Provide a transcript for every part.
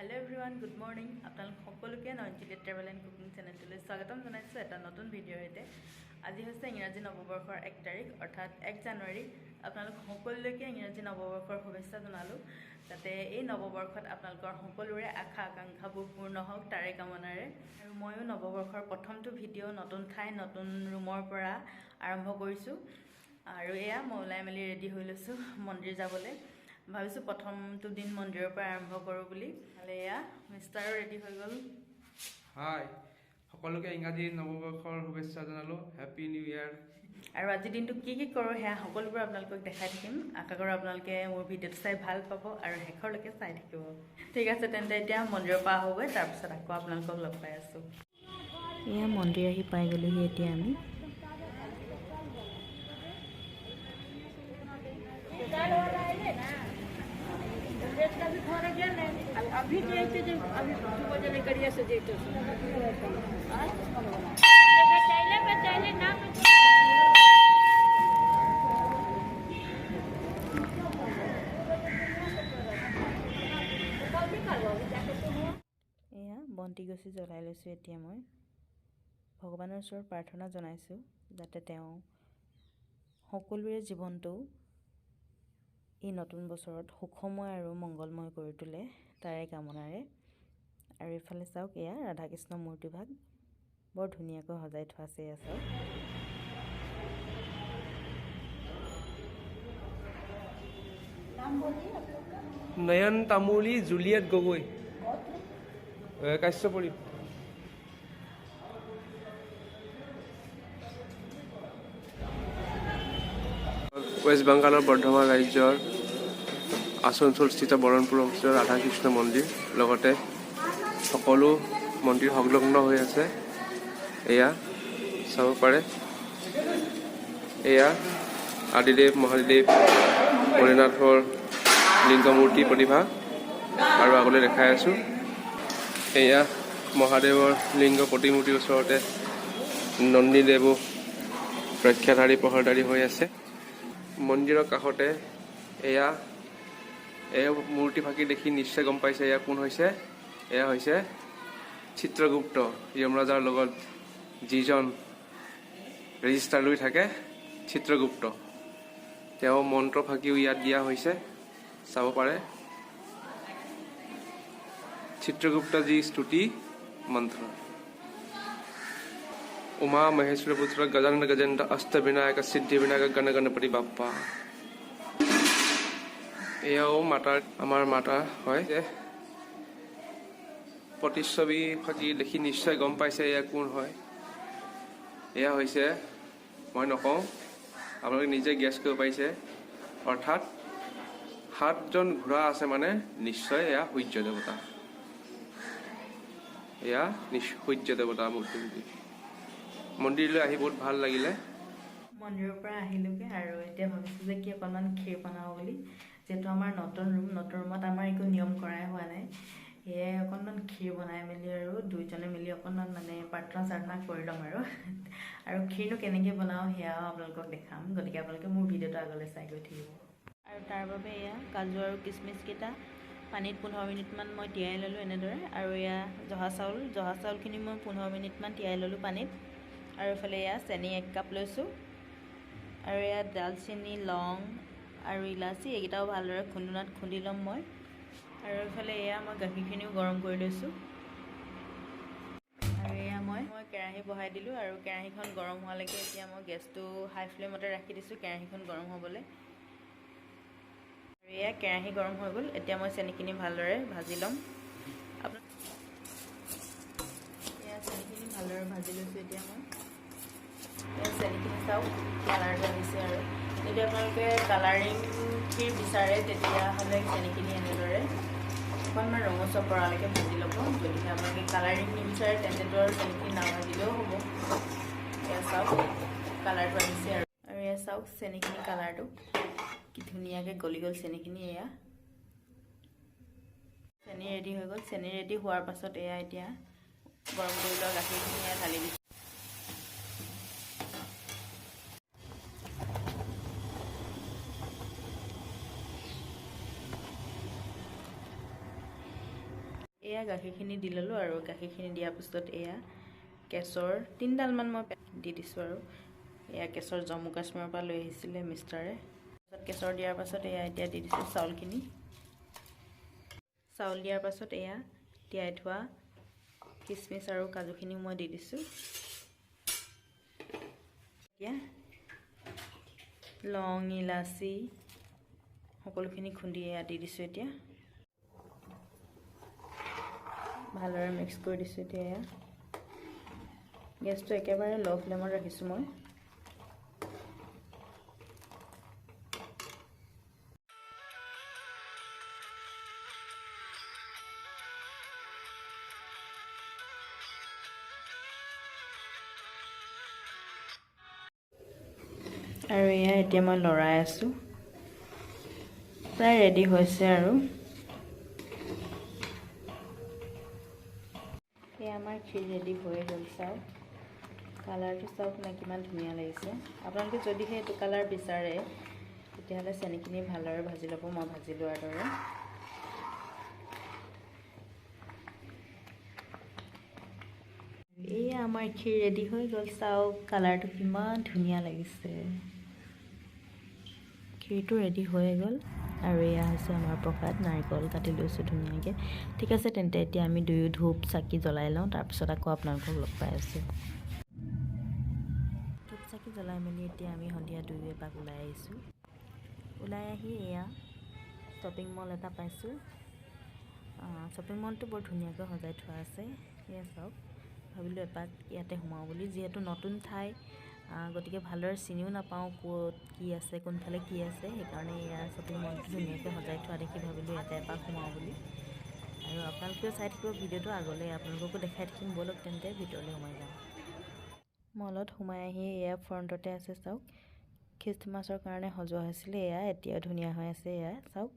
Hello everyone, good morning. আপোনালোক সকলোকে JULIYET travel and cooking চেনেলটোলৈ স্বাগতম জনাইছোঁ এটা নতুন ভিডিঅ'ৰ সৈতে। আজি হৈছে ইংৰাজী নৱবৰ্ষৰ 1 তাৰিখ অৰ্থাৎ 1 জানুৱাৰী। আপোনালোক সকলোকে ইংৰাজী নৱবৰ্ষৰ শুভেচ্ছা জনালোঁ। যাতে এই নৱবৰ্ষত আপোনালোকৰ সকলোৰে আশা আকাংক্ষাবোৰ পূৰ্ণ হওক তাৰে কামনাৰে। আৰু ময়ো নৱবৰ্ষৰ প্ৰথমটো ভিডিঅ' নতুন ঠাই নতুন ৰুমৰ পৰা আৰম্ভ কৰিছোঁ। আৰু এয়া মই ওলাই মেলি ৰেডি হৈ লৈছোঁ মন্দিৰ যাবলৈ। ভাবিছোঁ প্ৰথমটো দিন মন্দিৰৰ পৰা আৰম্ভ কৰোঁ বুলি। হ'লে এয়া মিষ্টাৰো ৰেডি হৈ গ'ল। হাই সকলোকে ইংৰাজী নৱবৰ্ষৰ শুভেচ্ছা জনালোঁ। হেপী নিউ ইয়াৰ। আৰু আজিৰ দিনটো কি কৰোঁ সেয়া সকলোবোৰ আপোনালোকক দেখাই থাকিম। আশা কৰোঁ আপোনালোকে মোৰ ভিডিঅ'টো চাই ভাল পাব আৰু শেষৰলৈকে চাই থাকিব। ঠিক আছে তেন্তে এতিয়া মন্দিৰৰ পৰা আহোঁগৈ, তাৰপিছত আকৌ আপোনালোকক লগ পাই আছোঁ। এয়া মন্দিৰ আহি পাই গ'লোহি এতিয়া আমি। अभी देखते जो अभी 2 बजे लेकर से देखते चले ना এয়া বন্তি গছি জ্বলাই লৈছোঁ। এতিয়া মই ভগৱানৰ ওচৰত প্ৰাৰ্থনা জনাইছোঁ যাতে তেওঁ সকলোৰে জীৱনটো এই নতুন বছৰত সুখময় আৰু মংগলময় কৰি তোলে তাৰে কামনাৰে। আৰু এইফালে চাওক এয়া ৰাধাকৃষ্ণ মূৰ্তিভাগ বৰ ধুনীয়াকৈ সজাই থোৱা আছে। এয়া চাওক নয়ন তামুলী জুলিয়েট গগৈ কাশ্যপৰি। ৱেষ্ট বেংগলৰ বৰ্ধমান ৰাজ্যৰ আসানসোলস্থিত বৰণপুৰ অঞ্চলৰ ৰাধাকৃষ্ণ মন্দিৰ লগতে সকলো মন্দিৰ সংলগ্ন হৈ আছে। এয়া চাব পাৰে। এয়া আদিদেৱ মহাদেৱ ভোলেনাথৰ লিংগমূৰ্তি প্ৰতিভা আৰু আগলৈ দেখাই আছোঁ। এয়া মহাদেৱৰ লিংগ প্ৰতিমূৰ্তিৰ ওচৰতে নন্দীদেৱো ৰক্ষাধাৰী প্ৰহৰধাৰী হৈ আছে। মন্দিৰৰ কাষতে এয়া মূৰ্তি ফাঁকি দেখি নিশ্চয় গম পাইছে এয়া কোন হৈছে। এয়া হৈছে চিত্ৰগুপ্ত, যমৰাজাৰ লগত যিজন ৰেজিষ্টাৰ লৈ থাকে চিত্ৰগুপ্ত। তেওঁ মন্ত্ৰ ফাঁকিও ইয়াত দিয়া হৈছে, চাব পাৰে। চিত্ৰগুপ্তজী স্তুতি মন্ত্ৰ। উমা মহেশ্বৰ পুত্ৰ গজানন গজেন্দ্ৰ অষ্ট বিনায়ক সিদ্ধি বিনায়ক গণ গণপতি বাপ্পা। এয়াও আমাৰ মাতা হয়। প্ৰতিচ্ছবি ফাঁকি দেখি নিশ্চয় গম পাইছে এয়া কোন হয়। এয়া হৈছে, মই নকওঁ আপোনালোকে নিজে গেছ কৰিব পাৰিছে, অৰ্থাৎ 7জন ঘোঁৰা আছে মানে নিশ্চয় এয়া সূৰ্য দেৱতা। এয়া সূৰ্য দেৱতা মূৰ্তি। মন্দিৰলৈ আহি বহুত ভাল লাগিলে। মন্দিৰৰ পৰা আহিলোগৈ আৰু এতিয়া ভাবিছোঁ যে কি অকণমান ক্ষীৰ বনাওঁ বুলি। যিহেতু আমাৰ নতুন ৰুমত আমাৰ একো নিয়ম কৰাই হোৱা নাই, সেয়াই অকণমান ক্ষীৰ বনাই মেলি আৰু দুইজনে মিলি অকণমান মানে প্ৰাৰ্থনা কৰি ল'ম আৰু ক্ষীৰনো কেনেকৈ বনাওঁ সেয়াও আপোনালোকক দেখাম। গতিকে আপোনালোকে মোৰ ভিডিঅ'টো আগলৈ চাই গৈ থাকিব। আৰু তাৰ বাবে এয়া কাজু আৰু কিচমিচকেইটা পানীত 15 মিনিটমান মই তিয়াই ল'লোঁ এনেদৰে। আৰু এয়া জহা চাউলখিনি মই 15 মিনিটমান তিয়াই ল'লোঁ পানীত। আৰু এইফালে এয়া চেনি 1 কাপ লৈছোঁ। আৰু এয়া দালচেনি, লং আৰু ইলাচি এইকেইটাও ভালদৰে খুন্দুনাত খুন্দি ল'ম মই। আৰু এইফালে এয়া মই গাখীৰখিনিও গৰম কৰি লৈছোঁ। আৰু এয়া মই কেৰাহী বহাই দিলোঁ আৰু কেৰাহীখন গৰম হোৱালৈকে এতিয়া মই গেছটো হাই ফ্লেমতে ৰাখি দিছোঁ কেৰাহীখন গৰম হ'বলৈ। আৰু এয়া কেৰাহী গৰম হৈ গ'ল। এতিয়া মই চেনিখিনি ভালদৰে ভাজি ল'ম। এয়া চেনিখিনি ভালদৰে ভাজি লৈছোঁ। এতিয়া মই চেনিখিনি চাওক কালাৰটো আহিছে। আৰু যদি আপোনালোকে কালাৰিং ক্ষীৰ বিচাৰে তেতিয়াহ'লে চেনিখিনি এনেদৰে অকণমান ৰঙচুৱা পৰালৈকে ভাজি ল'ব। যদিহে আপোনালোকে কালাৰিং নিবিচাৰে তেন্তেতো আৰু চেনিখিনি নাভাজিলেও হ'ব। এয়া চাওক কালাৰটো আহিছে। আৰু এয়া চাওক চেনিখিনি কালাৰটো কি ধুনীয়াকৈ গলি গ'ল চেনিখিনি। এয়া চেনি ৰেডি হৈ গ'ল। চেনি ৰেডি হোৱাৰ পাছত এয়া এতিয়া গৰম কৰি লোৱা গাখীৰখিনি এয়া ঢালি দিছোঁ। এয়া গাখীৰখিনি দি ল'লোঁ আৰু গাখীৰখিনি দিয়াৰ পিছত এয়া কেশৰ 3ডালমান মই দি দিছোঁ আৰু এয়া কেশৰ জম্মু কাশ্মীৰৰ পৰা লৈ আহিছিলে মিষ্টাৰে। তাৰপিছত কেশৰ দিয়াৰ পাছত এয়া এতিয়া দি দিছোঁ চাউলখিনি। চাউল দিয়াৰ পাছত এয়া তিয়াই থোৱা কিচমিচ আৰু কাজুখিনি মই দি দিছোঁ। এতিয়া লং ইলাচি সকলোখিনি খুন্দি এয়া দি দিছোঁ। এতিয়া ভালদৰে মিক্স কৰি দিছোঁ। এতিয়া এয়া গেছটো একেবাৰে ল' ফ্লেমত ৰাখিছোঁ মই। আৰু এয়া এতিয়া মই লৰাই আছোঁ, প্ৰায় ৰেডি হৈছে আৰু এয়া আমাৰ ক্ষীৰ ৰেডি হৈ গ'ল। চাওক কালাৰটো চাওক না কিমান ধুনীয়া লাগিছে। আপোনালোকে যদিহে এইটো কালাৰ বিচাৰে তেতিয়াহ'লে চেনিখিনি ভালদৰে ভাজি ল'ব, মই ভাজি লোৱাৰ দৰে। এয়া আমাৰ ক্ষীৰ ৰেডি হৈ গ'ল। চাওক কালাৰটো কিমান ধুনীয়া লাগিছে। ক্ষীৰটো ৰেডি হৈ গ'ল আৰু এয়া হৈছে আমাৰ প্ৰসাদ। নাৰিকল কাটি লৈছোঁ ধুনীয়াকৈ। ঠিক আছে তেন্তে এতিয়া আমি দুয়ো ধূপ চাকি জ্বলাই লওঁ, তাৰপিছত আকৌ আপোনালোকক লগ পাই আছোঁ। ধূপ চাকি জ্বলাই মেলি এতিয়া আমি সন্ধিয়া দুয়ো এপাক ওলাই আহিছোঁ। ওলাই আহি এয়া শ্বপিং মল এটা পাইছোঁ। শ্বপিং মলটো বৰ ধুনীয়াকৈ সজাই থোৱা আছে। এয়া চাওক, ভাবিলোঁ এপাক ইয়াতে সোমাওঁ বুলি, যিহেতু নতুন ঠাই গতিকে ভালদৰে চিনিও নাপাওঁ ক'ত কি আছে, কোনফালে কি আছে। সেইকাৰণে এয়া শ্বপিং মলটো ধুনীয়াকৈ সজাই থোৱা দেখি ভাবিলোঁ ইয়াতে এপাক সোমাওঁ বুলি। আৰু আপোনালোকেও চাই থাকিব ভিডিঅ'টো, আগলৈ আপোনালোককো দেখাই থাকিম। ব'লক তেন্তে ভিতৰলৈ সোমাই যাওঁ। মলত সোমাই আহি এয়া ফ্ৰণ্টতে আছে চাওক, খ্ৰীষ্টমাছৰ কাৰণে সজোৱা হৈছিলে। এয়া এতিয়াও ধুনীয়া হৈ আছে। এয়া চাওক।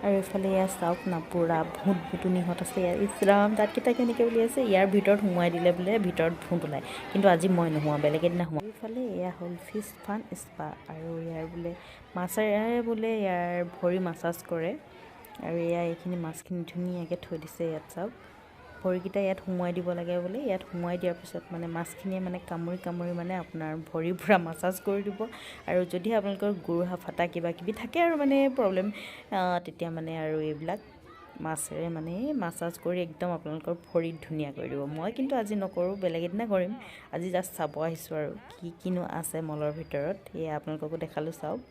আৰু এইফালে এয়া চাওক না, পুৰা ভূত ভূতুনিহঁত আছে। ইয়াৰ ইছৰাম দাঁতকেইটা কেনেকৈ উলিয়াইছে। ইয়াৰ ভিতৰত সোমোৱাই দিলে বোলে ভিতৰত ভূত ওলায়, কিন্তু আজি মই নোহোৱাওঁ, বেলেগ এদিনা সোমাওঁ। এইফালে এয়া হ'ল ফিছ ফান স্পা, আৰু ইয়াৰ বোলে মাছেৰে বোলে ইয়াৰ ভৰি মাছাজ কৰে। আৰু এয়া এইখিনি মাছখিনি ধুনীয়াকৈ থৈ দিছে। ইয়াত চাওক, ভৰিকেইটা ইয়াত সোমোৱাই দিব লাগে বোলে। ইয়াত সোমোৱাই দিয়াৰ পিছত মানে মাছখিনিয়ে মানে কামুৰি কামুৰি মানে আপোনাৰ ভৰিৰ পৰা মাছাজ কৰি দিব। আৰু যদি আপোনালোকৰ গুৰুহা ফটা কিবা কিবি থাকে আৰু মানে প্ৰব্লেম, তেতিয়া মানে আৰু এইবিলাক মাছেৰে মানে মাছাজ কৰি একদম আপোনালোকৰ ভৰিত ধুনীয়া কৰি দিব। মই কিন্তু আজি নকৰোঁ, বেলেগ এদিনা কৰিম। আজি জাষ্ট চাব আহিছোঁ আৰু কিনো আছে মলৰ ভিতৰত। এয়া আপোনালোককো দেখালোঁ, চাওক।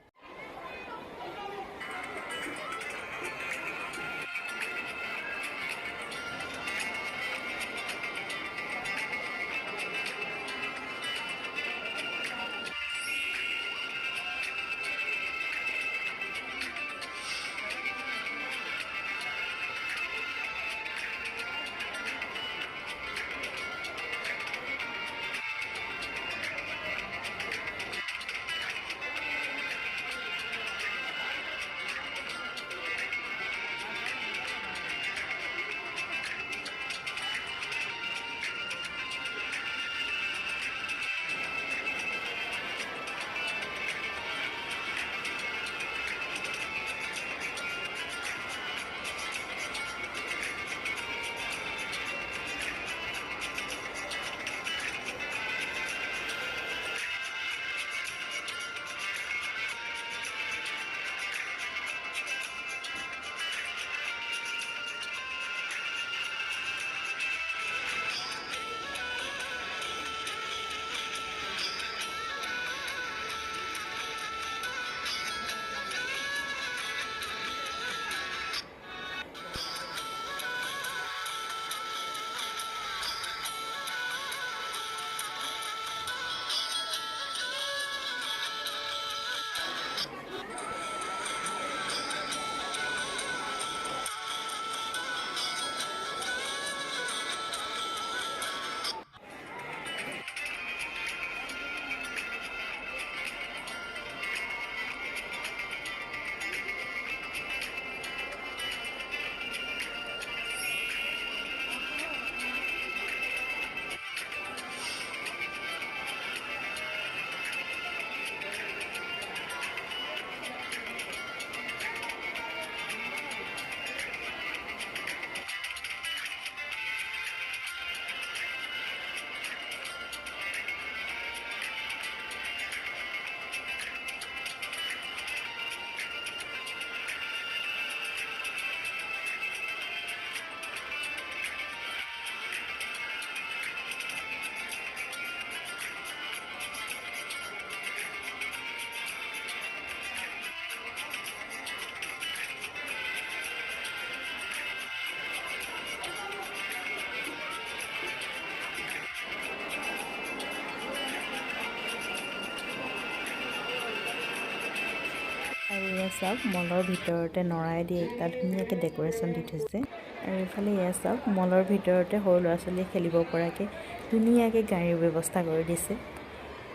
চাওক মলৰ ভিতৰতে নৰাই দি এটা ধুনীয়াকৈ ডেক'ৰেশ্যন দি থৈছে আৰু এইফালে এয়া চাওক মলৰ ভিতৰতে সৰু ল'ৰা ছোৱালীয়ে খেলিব পৰাকৈ ধুনীয়াকৈ গাড়ীৰ ব্যৱস্থা কৰি দিছে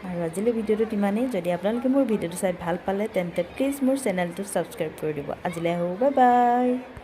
আৰু আজিলৈ ভিডিঅ'টোত ইমানেই যদি আপোনালোকে মোৰ ভিডিঅ'টো চাই ভাল পালে তেন্তে প্লিজ মোৰ চেনেলটো ছাবস্ক্ৰাইব কৰি দিব আজিলৈ আহোঁ বাই বাই